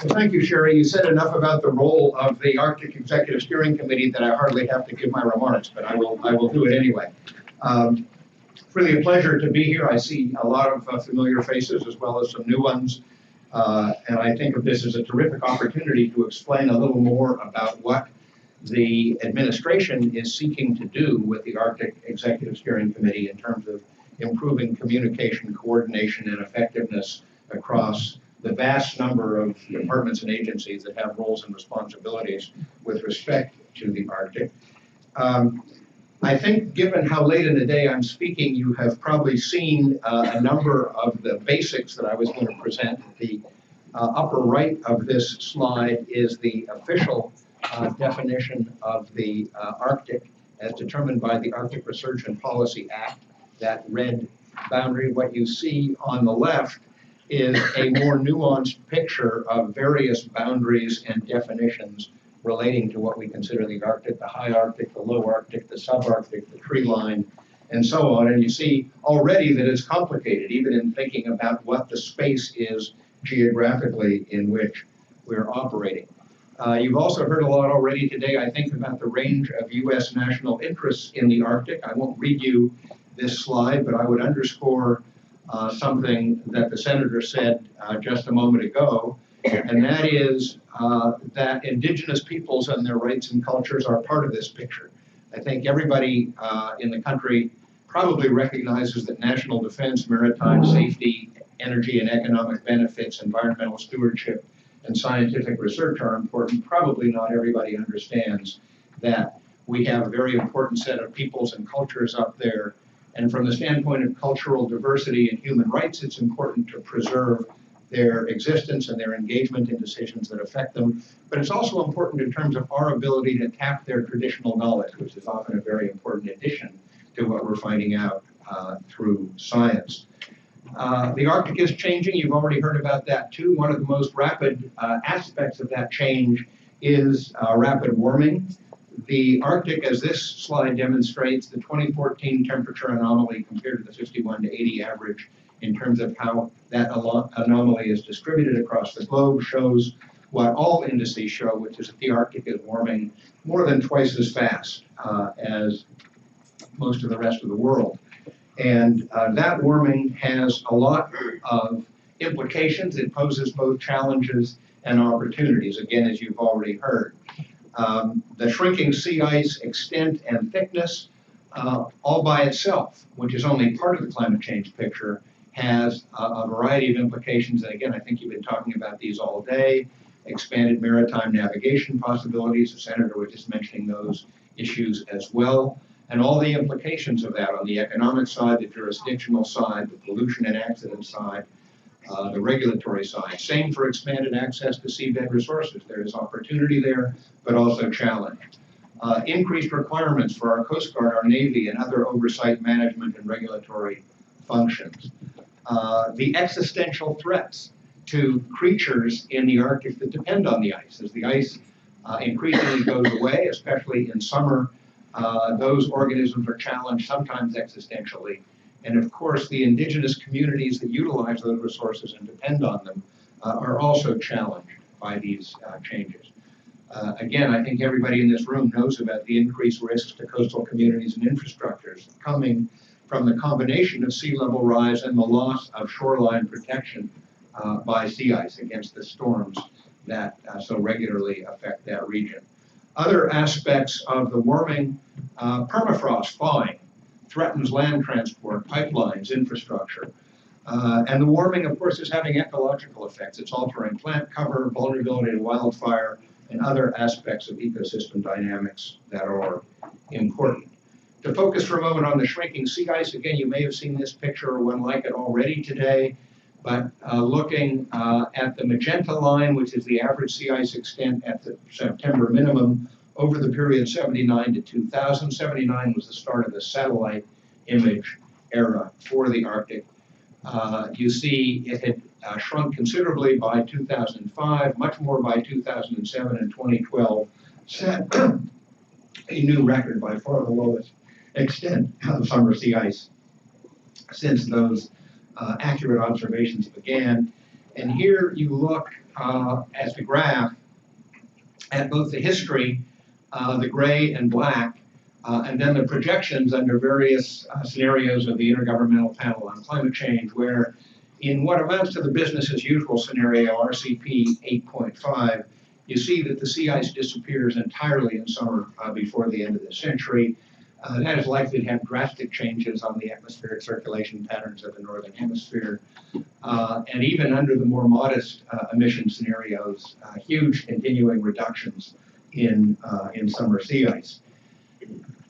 Well, thank you, Sherry. You said enough about the role of the Arctic Executive Steering Committee that I hardly have to give my remarks, but I will do it anyway. It's really a pleasure to be here. I see a lot of familiar faces as well as some new ones. And I think of this as a terrific opportunity to explain a little more about what the administration is seeking to do with the Arctic Executive Steering Committee in terms of improving communication, coordination, and effectiveness across the vast number of departments and agencies that have roles and responsibilities with respect to the Arctic. I think given how late in the day I'm speaking, you have probably seen a number of the basics that I was going to present. The upper right of this slide is the official definition of the Arctic as determined by the Arctic Research and Policy Act, that red boundary. What you see on the left is a more nuanced picture of various boundaries and definitions relating to what we consider the Arctic, the high Arctic, the low Arctic, the subarctic, the tree line, and so on. And you see already that it's complicated, even in thinking about what the space is geographically in which we're operating. You've also heard a lot already today, I think, about the range of U.S. national interests in the Arctic. I won't read you this slide, but I would underscore something that the senator said just a moment ago, and that is that indigenous peoples and their rights and cultures are part of this picture. I think everybody in the country probably recognizes that national defense, maritime safety, energy and economic benefits, environmental stewardship, and scientific research are important. Probably not everybody understands that we have a very important set of peoples and cultures up there. And from the standpoint of cultural diversity and human rights, it's important to preserve their existence and their engagement in decisions that affect them. But it's also important in terms of our ability to tap their traditional knowledge, which is often a very important addition to what we're finding out through science. The Arctic is changing. You've already heard about that too. One of the most rapid aspects of that change is rapid warming. The Arctic, as this slide demonstrates, the 2014 temperature anomaly compared to the 51 to 80 average in terms of how that anomaly is distributed across the globe shows what all indices show, which is that the Arctic is warming more than twice as fast as most of the rest of the world. And that warming has a lot of implications. It poses both challenges and opportunities, again, as you've already heard. The shrinking sea ice extent and thickness, all by itself, which is only part of the climate change picture, has a variety of implications. And again, I think you've been talking about these all day. Expanded maritime navigation possibilities, the senator was just mentioning those issues as well. And all the implications of that on the economic side, the jurisdictional side, the pollution and accident side, the regulatory side. Same for expanded access to seabed resources. There is opportunity there, but also challenge. Increased requirements for our Coast Guard, our Navy, and other oversight, management, and regulatory functions. The existential threats to creatures in the Arctic that depend on the ice. As the ice increasingly goes away, especially in summer, those organisms are challenged, sometimes existentially. And of course, the indigenous communities that utilize those resources and depend on them are also challenged by these changes. Again, I think everybody in this room knows about the increased risks to coastal communities and infrastructures coming from the combination of sea level rise and the loss of shoreline protection by sea ice against the storms that so regularly affect that region. Other aspects of the warming, permafrost thawing, threatens land transport, pipelines, infrastructure. And the warming, of course, is having ecological effects. It's altering plant cover, vulnerability to wildfire, and other aspects of ecosystem dynamics that are important. To focus for a moment on the shrinking sea ice, again, you may have seen this picture or one like it already today, but looking at the magenta line, which is the average sea ice extent at the September minimum, over the period 79 to 2000. 79 was the start of the satellite image era for the Arctic. You see it had shrunk considerably by 2005, much more by 2007 and 2012, set a new record by far the lowest extent of summer sea ice since those accurate observations began. And here you look as the graph at both the history, the gray and black, and then the projections under various scenarios of the Intergovernmental Panel on Climate Change, where in what amounts to the business as usual scenario, RCP 8.5, you see that the sea ice disappears entirely in summer before the end of the century. That is likely to have drastic changes on the atmospheric circulation patterns of the Northern Hemisphere. And even under the more modest emission scenarios, huge continuing reductions in summer sea ice.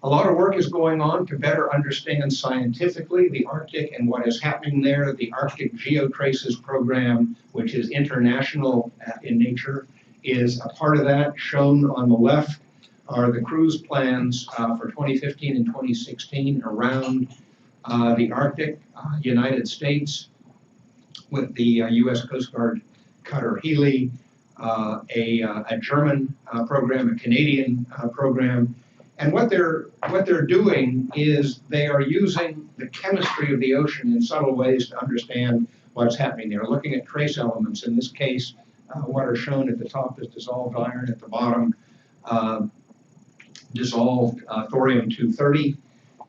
A lot of work is going on to better understand scientifically the Arctic and what is happening there. The Arctic Geotraces program, which is international in nature, is a part of that. Shown on the left are the cruise plans for 2015 and 2016 around the Arctic, United States, with the US Coast Guard cutter Healy, a German program, a Canadian program. And what they're doing is they are using the chemistry of the ocean in subtle ways to understand what's happening there, looking at trace elements. In this case, what are shown at the top is dissolved iron, at the bottom, dissolved thorium-230.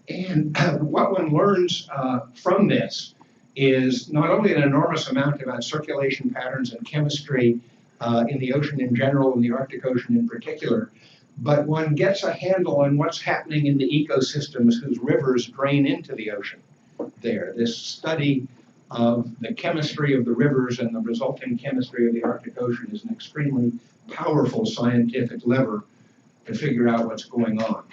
And what one learns from this is not only an enormous amount about circulation patterns and chemistry in the ocean in general, and the Arctic Ocean in particular, but one gets a handle on what's happening in the ecosystems whose rivers drain into the ocean there. This study of the chemistry of the rivers and the resulting chemistry of the Arctic Ocean is an extremely powerful scientific lever to figure out what's going on.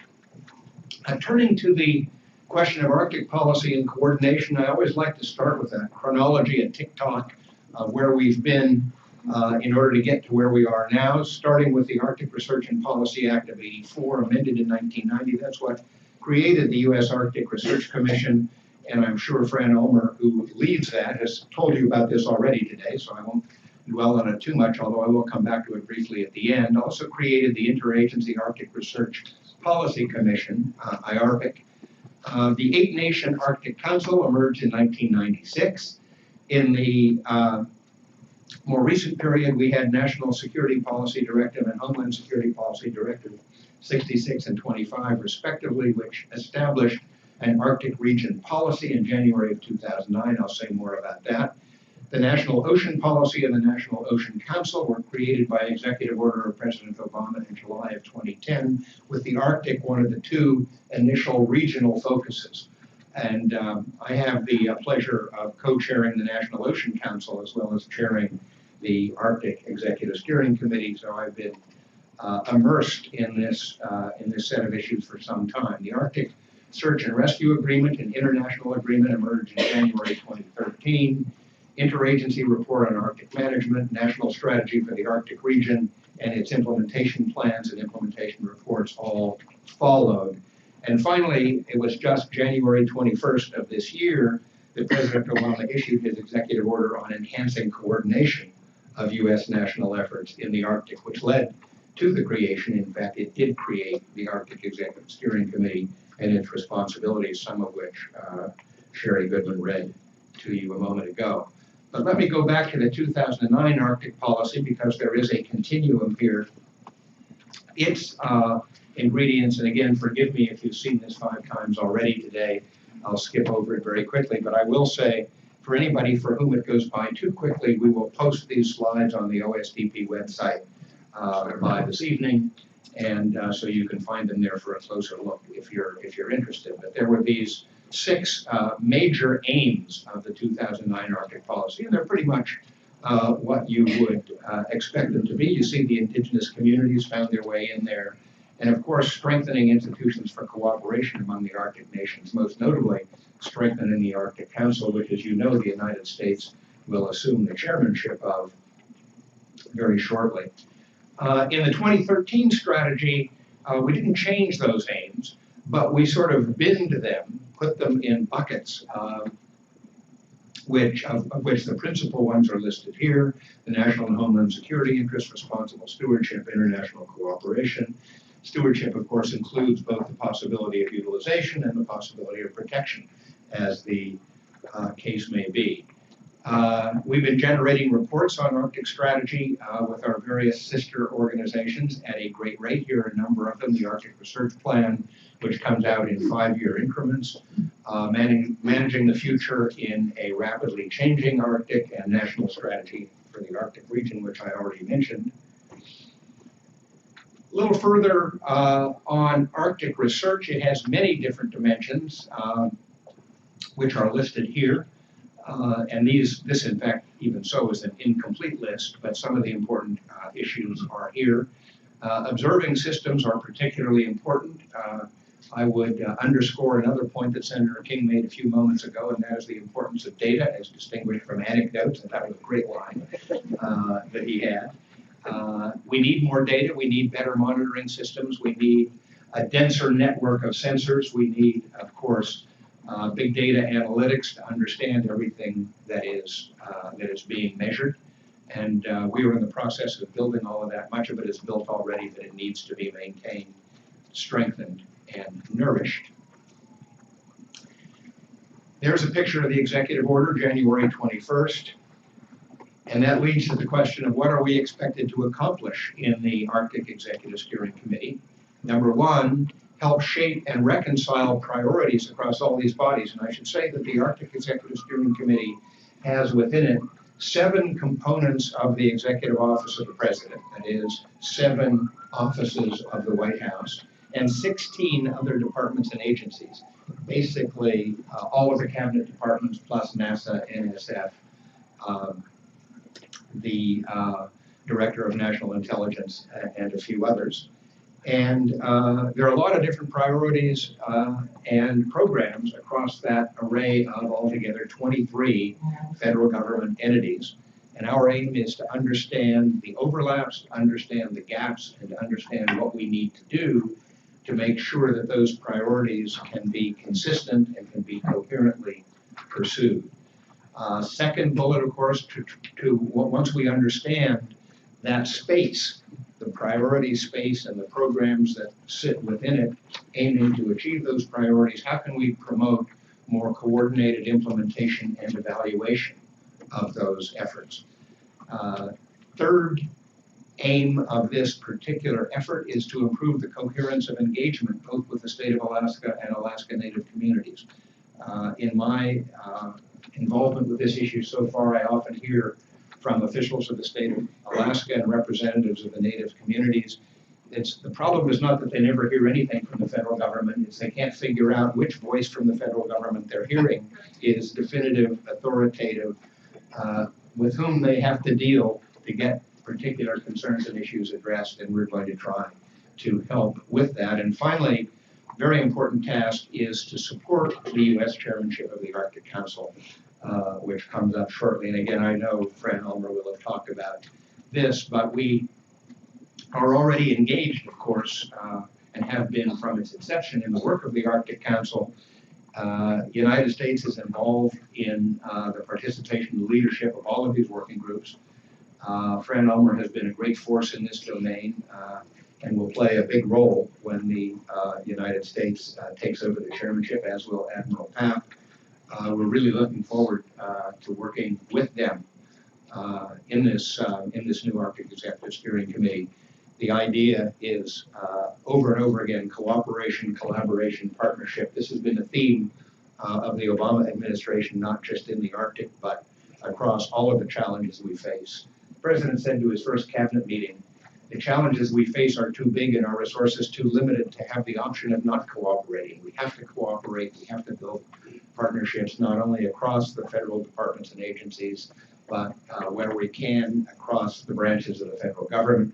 Turning to the question of Arctic policy and coordination, I always like to start with a chronology, a tick-tock of where we've been in order to get to where we are now, starting with the Arctic Research and Policy Act of '84, amended in 1990. That's what created the U.S. Arctic Research Commission, and I'm sure Fran Ulmer, who leads that, has told you about this already today, so I won't dwell on it too much, although I will come back to it briefly at the end. Also created the Interagency Arctic Research Policy Commission, IARPC. The 8-Nation Arctic Council emerged in 1996. In the more recent period, we had National Security Policy Directive and Homeland Security Policy Directive 66 and 25, respectively, which established an Arctic region policy in January of 2009. I'll say more about that. The National Ocean Policy and the National Ocean Council were created by executive order of President Obama in July of 2010, with the Arctic one of the two initial regional focuses. And I have the pleasure of co-chairing the National Ocean Council as well as chairing the Arctic Executive Steering Committee, so I've been immersed in this set of issues for some time. The Arctic Search and Rescue Agreement, an international agreement, emerged in January 2013. Interagency Report on Arctic Management, National Strategy for the Arctic Region, and its implementation plans and implementation reports all followed. And finally, it was just January 21st of this year that President Obama issued his executive order on enhancing coordination of U.S. national efforts in the Arctic, which led to the creation, in fact, it did create the Arctic Executive Steering Committee and its responsibilities, some of which Sherry Goodman read to you a moment ago. But let me go back to the 2009 Arctic policy, because there is a continuum here. Its ingredients, and again, forgive me if you've seen this 5 times already today, I'll skip over it very quickly, but I will say, for anybody for whom it goes by too quickly, we will post these slides on the OSDP website by this evening, and so you can find them there for a closer look if you're interested. But there were these 6 major aims of the 2009 Arctic policy, and they're pretty much what you would expect them to be. You see the indigenous communities found their way in there, and of course strengthening institutions for cooperation among the Arctic nations, most notably strengthening the Arctic Council, which, as you know, the United States will assume the chairmanship of very shortly. In the 2013 strategy, we didn't change those aims, but we sort of binned them, put them in buckets, of which the principal ones are listed here: the national and homeland security interests, responsible stewardship, international cooperation. Stewardship, of course, includes both the possibility of utilization and the possibility of protection, as the case may be. We've been generating reports on Arctic strategy with our various sister organizations at a great rate. Here are a number of them: the Arctic Research Plan, which comes out in 5-year increments, managing the future in a rapidly changing Arctic, and national strategy for the Arctic region, which I already mentioned. A little further on Arctic research, it has many different dimensions, which are listed here. And this, in fact, even so, is an incomplete list, but some of the important issues are here. Observing systems are particularly important. I would underscore another point that Senator King made a few moments ago, and that is the importance of data as distinguished from anecdotes, and that was a great line that he had. We need more data, we need better monitoring systems, we need a denser network of sensors, we need, of course, big data analytics to understand everything that is being measured. And we are in the process of building all of that. Much of it is built already, but it needs to be maintained, strengthened, and nourished. There's a picture of the executive order, January 21st. And that leads to the question of what are we expected to accomplish in the Arctic Executive Steering Committee. Number one, help shape and reconcile priorities across all these bodies. And I should say that the Arctic Executive Steering Committee has within it 7 components of the Executive Office of the President, that is 7 offices of the White House, and 16 other departments and agencies. Basically, all of the cabinet departments plus NASA, NSF, the Director of National Intelligence, and a few others. And there are a lot of different priorities and programs across that array of altogether 23 federal government entities. And our aim is to understand the overlaps, to understand the gaps, and to understand what we need to do to make sure that those priorities can be consistent and can be coherently pursued. Second bullet, of course, once we understand that space, the priority space and the programs that sit within it, aiming to achieve those priorities, how can we promote more coordinated implementation and evaluation of those efforts? Third aim of this particular effort is to improve the coherence of engagement, both with the state of Alaska and Alaska Native communities. In my involvement with this issue so far, I often hear from officials of the state of Alaska and representatives of the Native communities. The problem is not that they never hear anything from the federal government, it's they can't figure out which voice from the federal government they're hearing is definitive, authoritative, with whom they have to deal to get particular concerns and issues addressed, and we're going to try to help with that. And finally, very important task is to support the U.S. chairmanship of the Arctic Council, which comes up shortly. And again, I know Fran Ulmer will have talked about this, but we are already engaged, of course, and have been from its inception in the work of the Arctic Council. The United States is involved in the participation and leadership of all of these working groups. Fran Ulmer has been a great force in this domain and will play a big role when the United States takes over the chairmanship, as will Admiral Papp. We're really looking forward to working with them in this new Arctic Executive Steering Committee. The idea is over and over again, cooperation, collaboration, partnership. This has been a theme of the Obama administration, not just in the Arctic, but across all of the challenges we face. The President said to his first cabinet meeting, the challenges we face are too big and our resources too limited to have the option of not cooperating. We have to cooperate, we have to build partnerships not only across the federal departments and agencies, but where we can across the branches of the federal government,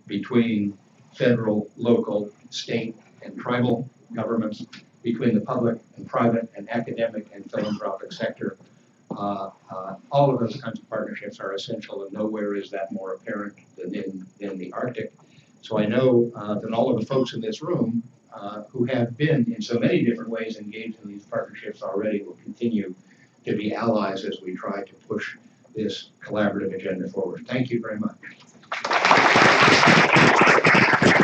between federal, local, state, and tribal governments, between the public and private and academic and philanthropic sector. All of those kinds of partnerships are essential, and nowhere is that more apparent than in the Arctic. So I know that all of the folks in this room who have been in so many different ways engaged in these partnerships already will continue to be allies as we try to push this collaborative agenda forward. Thank you very much.